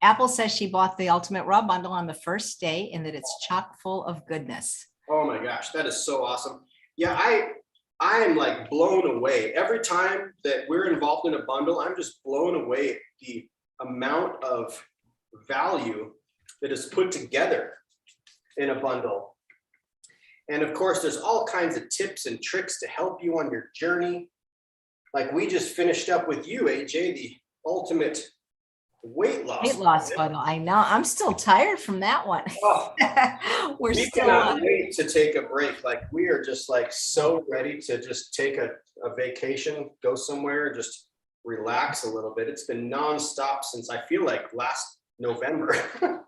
Apple says she bought the Ultimate Raw bundle on the first day and that it's chock full of goodness. Oh my gosh, that is so awesome. Yeah, I am like blown away. Every time that we're involved in a bundle, I'm just blown away at the amount of value that is put together in a bundle. And of course, there's all kinds of tips and tricks to help you on your journey. Like we just finished up with you, AJ, the ultimate weight loss bundle. I know. I'm still tired from that one. Oh, we cannot wait to take a break. Like we are just like so ready to just take a vacation, go somewhere, just relax a little bit. It's been nonstop since I feel like last November.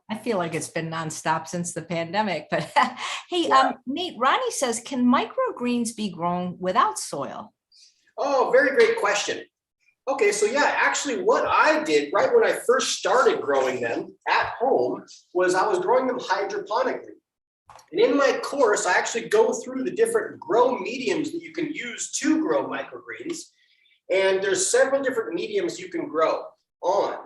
I feel like it's been nonstop since the pandemic. But hey, yeah. Nate, Ronnie says, can microgreens be grown without soil? Oh, very great question. Okay, so yeah, actually what I did right when I first started growing them at home was I was growing them hydroponically. And in my course, I actually go through the different grow mediums that you can use to grow microgreens. And there's several different mediums you can grow on.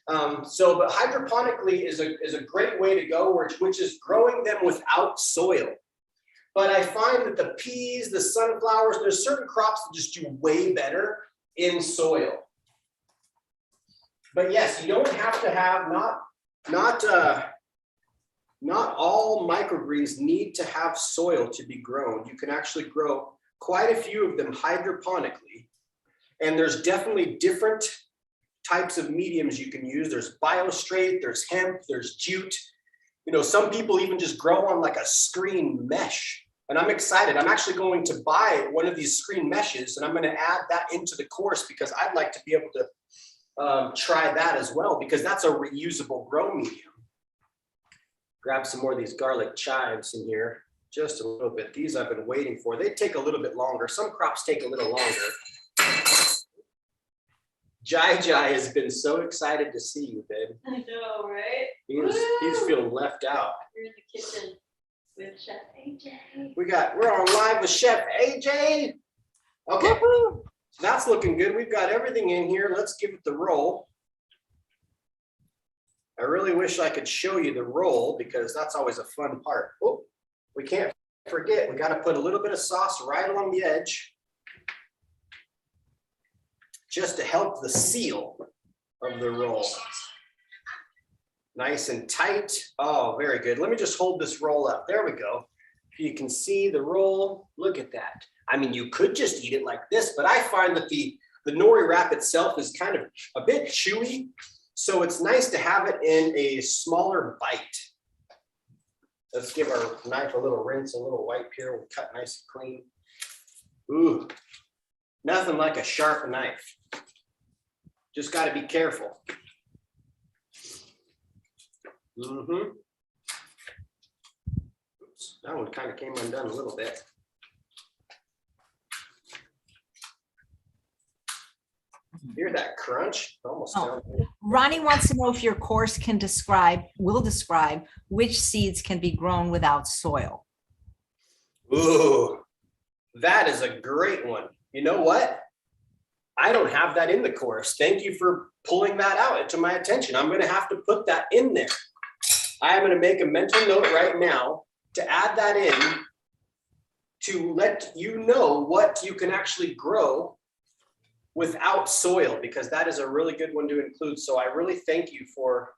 But hydroponically is a great way to go, which is growing them without soil. But I find that the peas, the sunflowers, there's certain crops that just do way better in soil. But yes, you don't have to have, not all microgreens need to have soil to be grown. You can actually grow quite a few of them hydroponically. And there's definitely different types of mediums you can use. There's biostrate, there's hemp, there's jute. You know, some people even just grow on like a screen mesh. And I'm excited. I'm actually going to buy one of these screen meshes and I'm going to add that into the course because I'd like to be able to try that as well because that's a reusable grow medium. Grab some more of these garlic chives in here, just a little bit. These I've been waiting for. They take a little bit longer. Some crops take a little longer. Jai has been so excited to see you, babe. I know, right? He's feeling left out. You're in the kitchen with Chef AJ. We're on live with Chef AJ. Okay, that's looking good. We've got everything in here. Let's give it the roll. I really wish I could show you the roll because that's always a fun part. Oh, we can't forget, we got to put a little bit of sauce right along the edge just to help the seal of the roll. Nice and tight. Oh, very good. Let me just hold this roll up. There we go. You can see the roll. Look at that. I mean, you could just eat it like this, but I find that the nori wrap itself is kind of a bit chewy. So it's nice to have it in a smaller bite. Let's give our knife a little rinse, a little wipe here. We'll cut nice and clean. Ooh, nothing like a sharp knife. Just got to be careful. Oops, that one kind of came undone a little bit. Hear that crunch? Almost down there. Ronnie wants to know if your course will describe which seeds can be grown without soil. Ooh, that is a great one. You know what? I don't have that in the course. Thank you for pulling that out to my attention. I'm going to have to put that in there. I'm going to make a mental note right now to add that in to let you know what you can actually grow without soil, because that is a really good one to include. So I really thank you for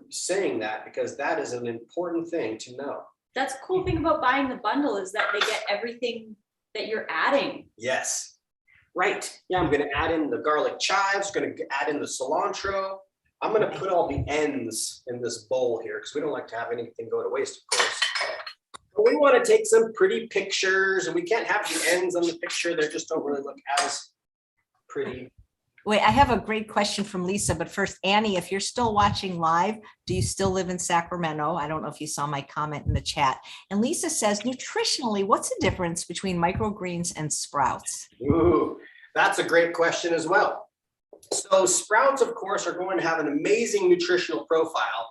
saying that, because that is an important thing to know. That's the cool thing about buying the bundle is that they get everything that you're adding. Yes. Right. Yeah, I'm going to add in the garlic chives, going to add in the cilantro. I'm going to put all the ends in this bowl here because we don't like to have anything go to waste, of course. But we want to take some pretty pictures, and we can't have the ends on the picture. They just don't really look as pretty. Wait, I have a great question from Lisa, but first, Annie, if you're still watching live, do you still live in Sacramento? I don't know if you saw my comment in the chat. And Lisa says, nutritionally, what's the difference between microgreens and sprouts? Ooh, that's a great question as well. So sprouts, of course, are going to have an amazing nutritional profile,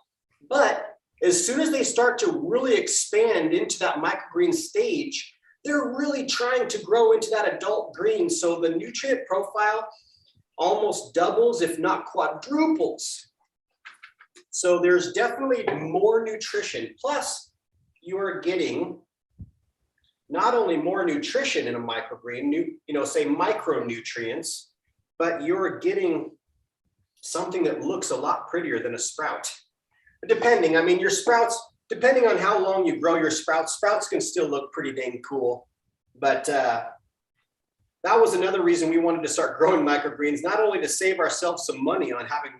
but as soon as they start to really expand into that microgreen stage, they're really trying to grow into that adult green. So the nutrient profile almost doubles, if not quadruples. So there's definitely more nutrition. Plus, you are getting not only more nutrition in a microgreen, say micronutrients, but you're getting something that looks a lot prettier than a sprout. Depending, I mean, your sprouts, depending on how long you grow your sprouts can still look pretty dang cool. But that was another reason we wanted to start growing microgreens, not only to save ourselves some money on having,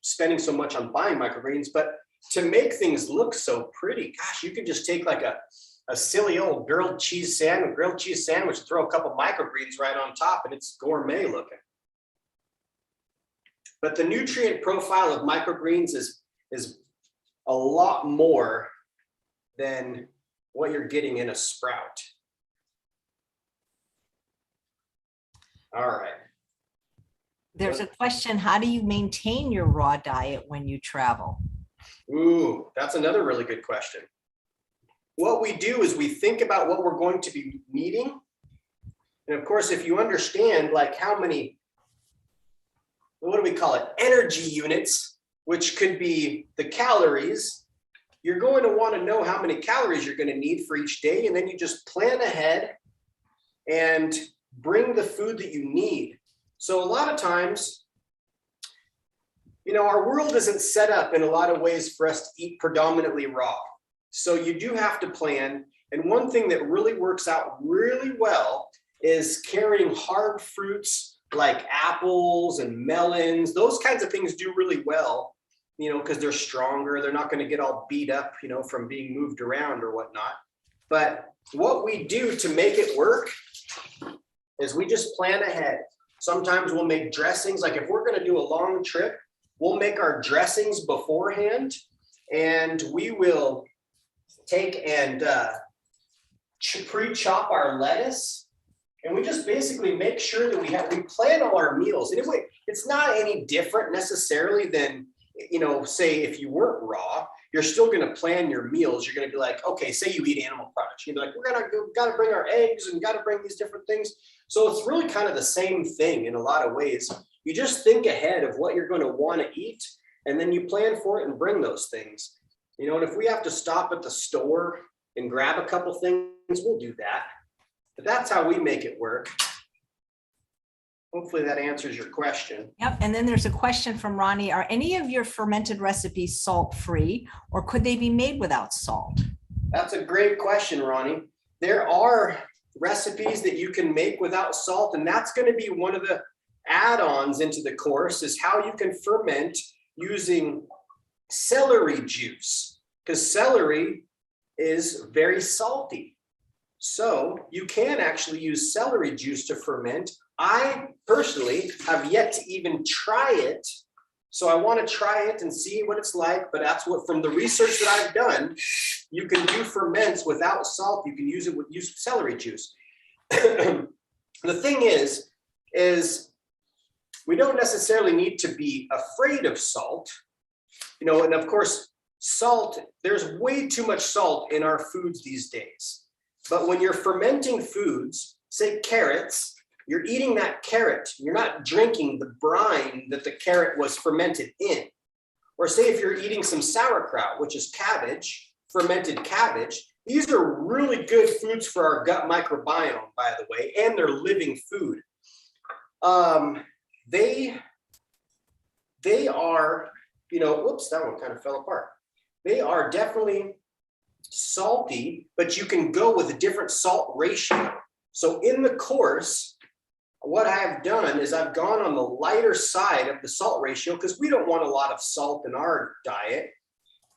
spending so much on buying microgreens, but to make things look so pretty. Gosh, you could just take like a silly old grilled cheese sandwich, throw a couple microgreens right on top, and it's gourmet looking. But the nutrient profile of microgreens is a lot more than what you're getting in a sprout. All right. There's a question, how do you maintain your raw diet when you travel? Ooh, that's another really good question. What we do is we think about what we're going to be needing. And of course, if you understand like how many, what do we call it? Energy units, which could be the calories, you're going to want to know how many calories you're going to need for each day. And then you just plan ahead and bring the food that you need. So a lot of times, our world isn't set up in a lot of ways for us to eat predominantly raw. So you do have to plan. And one thing that really works out really well is carrying hard fruits like apples and melons. Those kinds of things do really well, because they're stronger. They're not going to get all beat up, from being moved around or whatnot. But what we do to make it work is we just plan ahead. Sometimes we'll make dressings. Like if we're going to do a long trip, we'll make our dressings beforehand, and we will take and pre-chop our lettuce. And we just basically make sure that we plan all our meals. And it's not any different necessarily than, say if you weren't raw, you're still going to plan your meals. You're going to be like, okay, say you eat animal products. You're like, got to bring our eggs and got to bring these different things. So it's really kind of the same thing in a lot of ways. You just think ahead of what you're going to want to eat, and then you plan for it and bring those things. And if we have to stop at the store and grab a couple things, we'll do that. But that's how we make it work. Hopefully that answers your question. Yep. And then there's a question from Ronnie. Are any of your fermented recipes salt-free, or could they be made without salt? That's a great question, Ronnie. There are recipes that you can make without salt, and that's going to be one of the add-ons into the course, is how you can ferment using celery juice, because celery is very salty. So you can actually use celery juice to ferment. I personally have yet to even try it. So I want to try it and see what it's like. But that's what, from the research that I've done, you can do ferments without salt. You can use celery juice. The thing is we don't necessarily need to be afraid of salt. And of course, salt, there's way too much salt in our foods these days. But when you're fermenting foods, say carrots, you're eating that carrot. You're not drinking the brine that the carrot was fermented in. Or say if you're eating some sauerkraut, which is cabbage, fermented cabbage, these are really good foods for our gut microbiome, by the way, and they're living food. They are, whoops, that one kind of fell apart. They are definitely salty, but you can go with a different salt ratio. So in the course, what I've done is I've gone on the lighter side of the salt ratio because we don't want a lot of salt in our diet.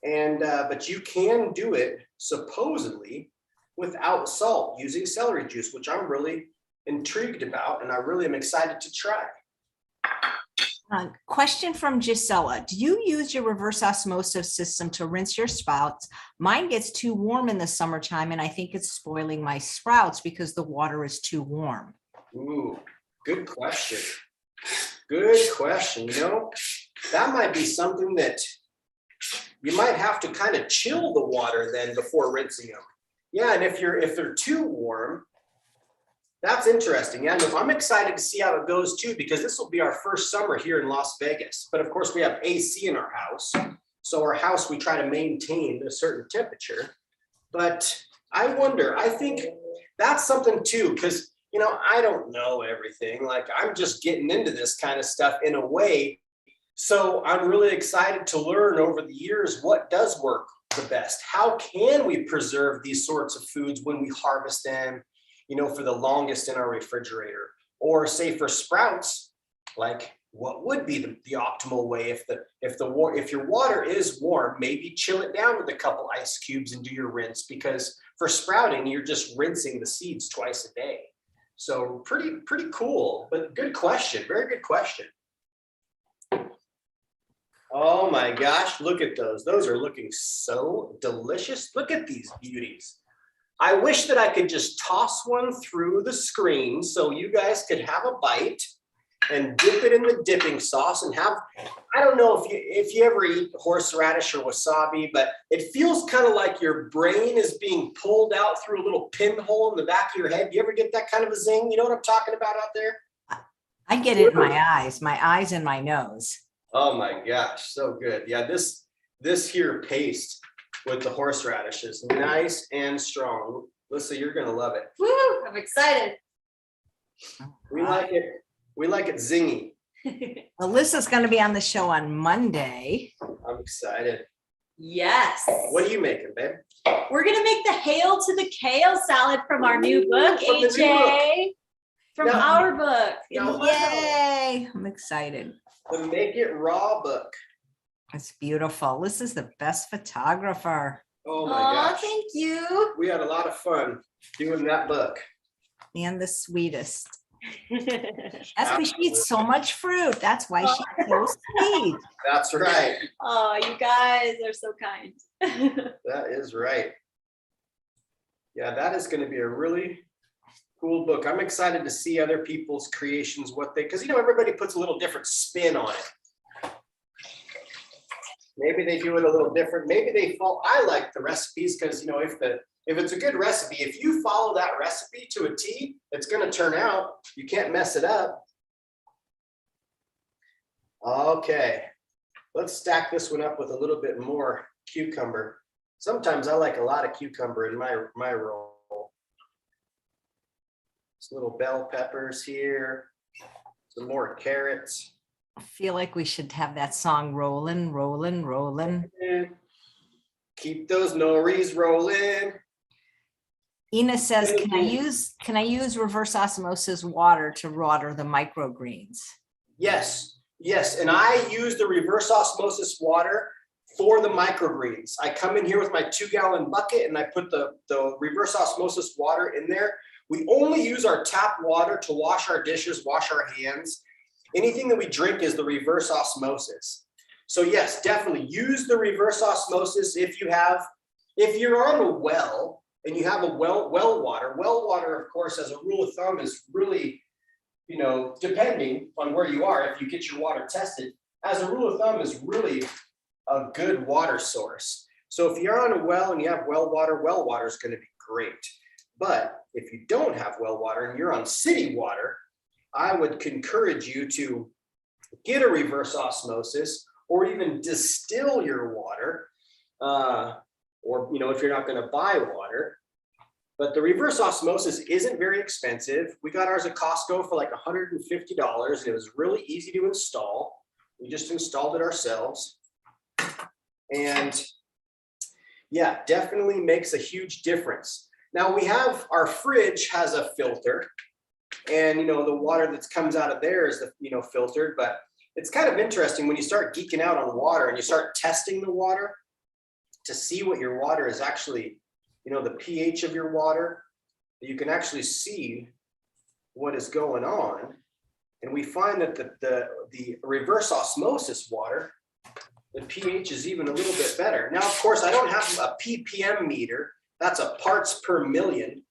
And but you can do it supposedly without salt using celery juice, which I'm really intrigued about, and I really am excited to try. Question from Gisela. Do you use your reverse osmosis system to rinse your sprouts? Mine gets too warm in the summertime, and I think it's spoiling my sprouts because the water is too warm. Ooh, good question. Good question. That might be something that you might have to kind of chill the water then before rinsing them. Yeah, and if they're too warm, that's interesting. Yeah, no, I'm excited to see how it goes too, because this will be our first summer here in Las Vegas. But of course, we have AC in our house. So our house, we try to maintain a certain temperature. But I wonder, I think that's something too, because, I don't know everything. Like, I'm just getting into this kind of stuff in a way. So I'm really excited to learn over the years what does work the best. How can we preserve these sorts of foods when we harvest them, for the longest in our refrigerator? Or say for sprouts, like what would be the optimal way if your water is warm, maybe chill it down with a couple ice cubes and do your rinse, because for sprouting, you're just rinsing the seeds twice a day. So pretty cool, but good question. Very good question. Oh my gosh, look at those. Those are looking so delicious. Look at these beauties. I wish that I could just toss one through the screen so you guys could have a bite and dip it in the dipping sauce and have, I don't know if you ever eat horseradish or wasabi, but it feels kind of like your brain is being pulled out through a little pinhole in the back of your head. Do you ever get that kind of a zing? You know what I'm talking about out there? I get it in my eyes and my nose. Oh my gosh, so good. Yeah, this here paste with the horseradish is nice and strong. Lisa, you're gonna love it. Woo, I'm excited. We like it zingy. Alyssa's going to be on the show on Monday. I'm excited. Yes. What are you making, babe? We're going to make the Hail to the Kale salad from our new book, From the new AJ. From Now- our book. Yay! I'm excited. The Make It Raw book. It's beautiful. Alyssa's the best photographer Oh my Aw, gosh. thank you. We had a lot of fun doing that book. and the sweetest. That's because she Absolutely. eats so much fruit. That's why she's so sweet. That's right. Oh, you guys are so kind. That is right. Yeah, that is going to be a really cool book. I'm excited to see other people's creations, because everybody puts a little different spin on it. Maybe they do it a little different. Maybe they fall. I like the recipes because if it's a good recipe, if you follow that recipe to a T, it's going to turn out. You can't mess it up. Okay, let's stack this one up with a little bit more cucumber. Sometimes I like a lot of cucumber in my roll. Some little bell peppers here, some more carrots. I feel like we should have that song rolling, rolling, rolling. Keep those Noris rolling. Ina says, can I use reverse osmosis water to water the microgreens? Yes, and I use the reverse osmosis water for the microgreens. I come in here with my 2-gallon bucket and I put the reverse osmosis water in there. We only use our tap water to wash our dishes, wash our hands. Anything that we drink is the reverse osmosis. So yes, definitely use the reverse osmosis if you're on a well and you have a well water. Well water, of course, as a rule of thumb is really, depending on where you are, if you get your water tested, as a rule of thumb is really a good water source. So if you're on a well and you have well water is going to be great. But if you don't have well water and you're on city water, I would encourage you to get a reverse osmosis or even distill your water. Or if you're not going to buy water, But the reverse osmosis isn't very expensive. We got ours at Costco for like $150, and it was really easy to install. We just installed it ourselves. And yeah, definitely makes a huge difference. Now we have, our fridge has a filter, and the water that comes out of there is filtered, but it's kind of interesting when you start geeking out on water and you start testing the water to see what your water is actually, the pH of your water. You can actually see what is going on. And we find that the reverse osmosis water, the pH is even a little bit better. Now, of course, I don't have a ppm meter. That's a parts per million.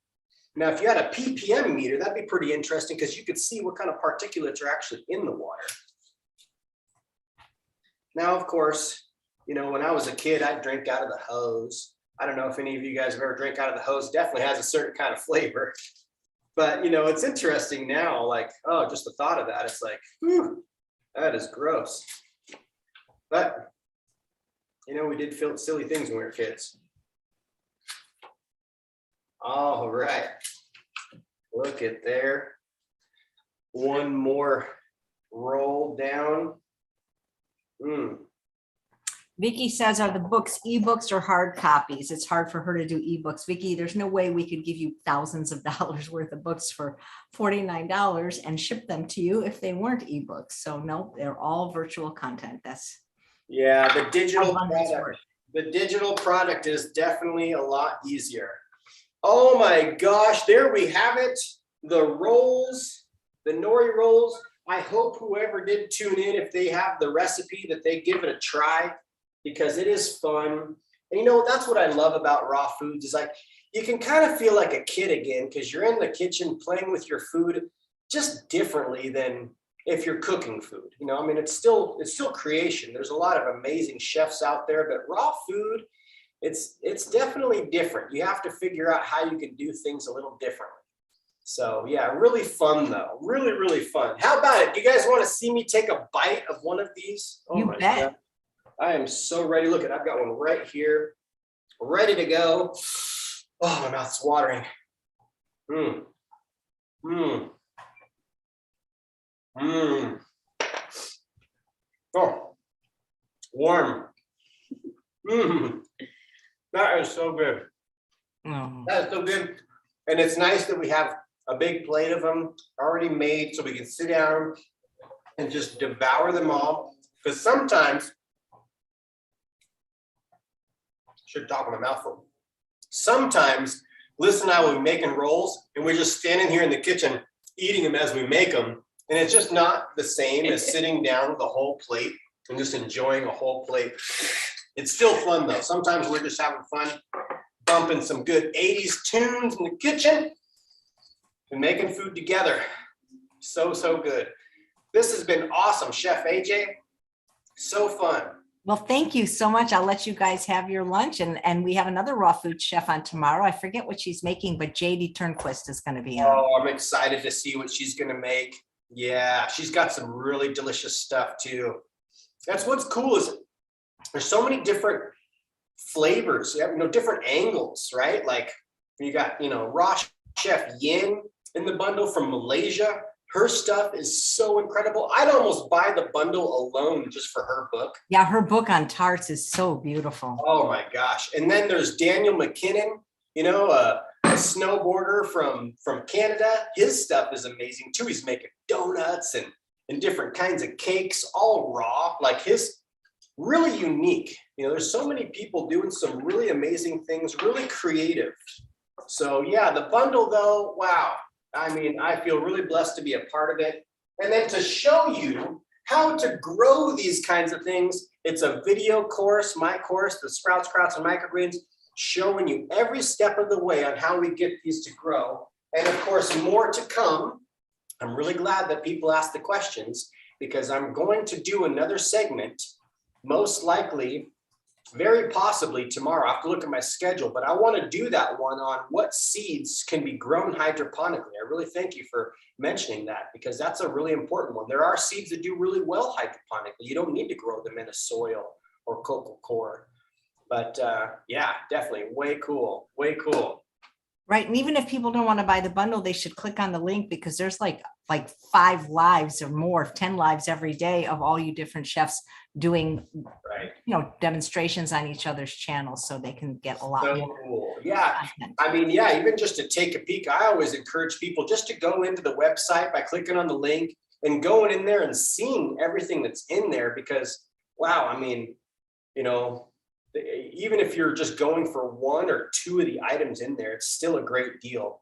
Now, if you had a ppm meter, that'd be pretty interesting because you could see what kind of particulates are actually in the water. Now, of course, when I was a kid, I'd drink out of the hose. I don't know if any of you guys have ever drank out of the hose. Definitely has a certain kind of flavor. But, it's interesting now, like, oh, just the thought of that. It's like, whew, that is gross. But, we did feel silly things when we were kids. All right. Look at there. One more roll down. Vicky says, are the books ebooks or hard copies? It's hard for her to do ebooks. Vicky, there's no way we could give you thousands of dollars worth of books for $49 and ship them to you if they weren't ebooks. So no, they're all virtual content. That's the digital product is definitely a lot easier. Oh my gosh, there we have it. The rolls, the nori rolls. I hope whoever did tune in, if they have the recipe, that they give it a try, because it is fun. And that's what I love about raw foods, is like you can kind of feel like a kid again, because you're in the kitchen playing with your food just differently than if you're cooking food. It's still creation. There's a lot of amazing chefs out there, but raw food, it's definitely different. You have to figure out how you can do things a little differently. So yeah, really fun though. Really, really fun. How about it? Do you guys want to see me take a bite of one of these? Oh you my bet. God. I am so ready. Look, I've got one right here, ready to go. Oh, my mouth's watering. Oh, warm. That is so good. That is so good. And it's nice that we have a big plate of them already made, so we can sit down and just devour them all. Because sometimes, should talk with my mouth full. Sometimes, Liz and I will be making rolls, and we're just standing here in the kitchen eating them as we make them, and it's just not the same as sitting down with a whole plate and just enjoying a whole plate. It's still fun though. Sometimes we're just having fun, bumping some good 80s tunes in the kitchen and making food together. So good. This has been awesome, Chef AJ. So fun. Well, thank you so much. I'll let you guys have your lunch. And we have another raw food chef on tomorrow. I forget what she's making, but JD Turnquist is going to be on. Oh, I'm excited to see what she's going to make. Yeah, she's got some really delicious stuff too. That's what's cool, is there's so many different flavors, different angles, right? Like you got, raw chef Yin in the bundle from Malaysia. Her stuff is so incredible. I'd almost buy the bundle alone just for her book. Yeah, her book on tarts is so beautiful. Oh my gosh. And then there's Daniel McKinnon, a snowboarder from Canada. His stuff is amazing too. He's making donuts and different kinds of cakes, all raw. Like his, really unique. There's so many people doing some really amazing things, really creative. So yeah, the bundle though, wow. I feel really blessed to be a part of it. And then to show you how to grow these kinds of things, it's a video course, my course, the Sprouts, Krauts, and Microgreens, showing you every step of the way on how we get these to grow. And of course, more to come. I'm really glad that people asked the questions, because I'm going to do another segment, most likely, very possibly tomorrow. I have to look at my schedule, but I want to do that one on what seeds can be grown hydroponically. I really thank you for mentioning that, because that's a really important one. There are seeds that do really well hydroponically. You don't need to grow them in a soil or coco coir. But yeah, definitely way cool, way cool. Right. And even if people don't want to buy the bundle, they should click on the link because there's like 5 lives or more, 10 lives every day of all you different chefs doing, Right. demonstrations on each other's channels so they can get a lot So more cool. Yeah. content. I mean, yeah, even just to take a peek, I always encourage people just to go into the website by clicking on the link and going in there and seeing everything that's in there because, wow, I mean, even if you're just going for 1 or 2 of the items in there, it's still a great deal.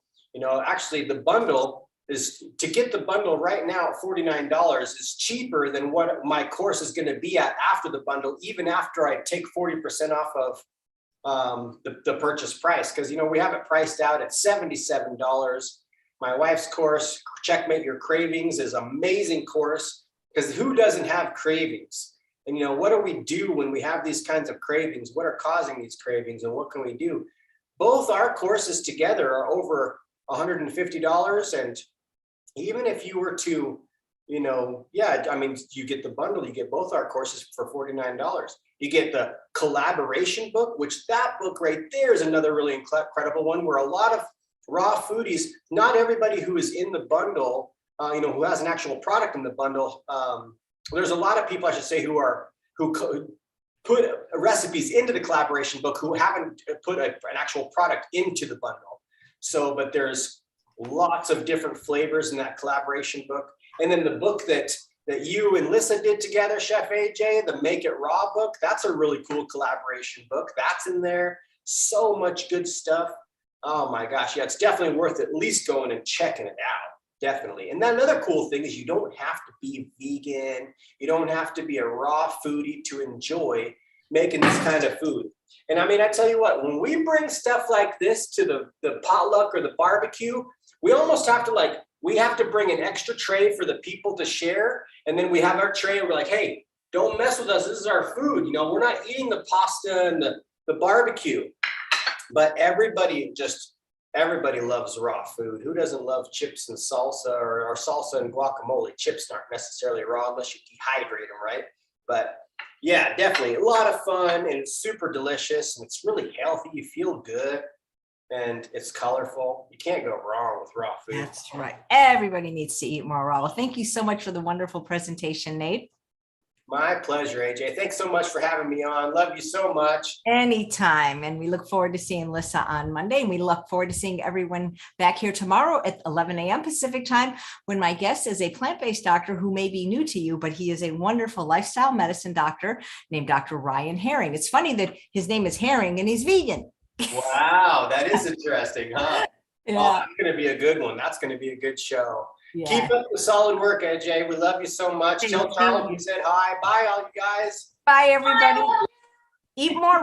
Actually the bundle is to get the bundle right now at $49 is cheaper than what my course is going to be at after the bundle, even after I take 40% off of the purchase price. Cause we have it priced out at $77. My wife's course, Checkmate Your Cravings, is an amazing course because who doesn't have cravings? And what do we do when we have these kinds of cravings? What are causing these cravings and what can we do? Both our courses together are over $150. And even if you were to, you get the bundle, you get both our courses for $49. You get the collaboration book, which that book right there is another really incredible one where a lot of raw foodies, not everybody who is in the bundle, who has an actual product in the bundle, there's a lot of people, I should say, who put recipes into the collaboration book who haven't put an actual product into the bundle. So, but there's lots of different flavors in that collaboration book. And then the book that you and Lissa did together, Chef AJ, the Make It Raw book, that's a really cool collaboration book. That's in there. So much good stuff. Oh my gosh. Yeah, it's definitely worth at least going and checking it out. Definitely. And then another cool thing is you don't have to be vegan. You don't have to be a raw foodie to enjoy making this kind of food. And I mean, I tell you what, when we bring stuff like this to the potluck or the barbecue, we almost have to we have to bring an extra tray for the people to share. And then we have our tray and we're like, hey, don't mess with us. This is our food. We're not eating the pasta and the barbecue. But everybody loves raw food. Who doesn't love chips and salsa or salsa and guacamole? Chips aren't necessarily raw unless you dehydrate them, right? But yeah, definitely a lot of fun and it's super delicious and it's really healthy. You feel good and it's colorful. You can't go wrong with raw food. That's right. Everybody needs to eat more raw. Well, thank you so much for the wonderful presentation, Nate. My pleasure, AJ. Thanks so much for having me on. Love you so much. Anytime. And we look forward to seeing Lissa on Monday. And we look forward to seeing everyone back here tomorrow at 11 a.m. Pacific time, when my guest is a plant-based doctor who may be new to you, but he is a wonderful lifestyle medicine doctor named Dr. Ryan Herring. It's funny that his name is Herring and he's vegan. Wow, that is interesting, huh? Yeah. Oh, that's going to be a good one. That's going to be a good show. Yeah. Keep up the solid work, AJ. We love you so much. Tell Charles we said hi. Bye, all you guys. Bye, everybody. Eat more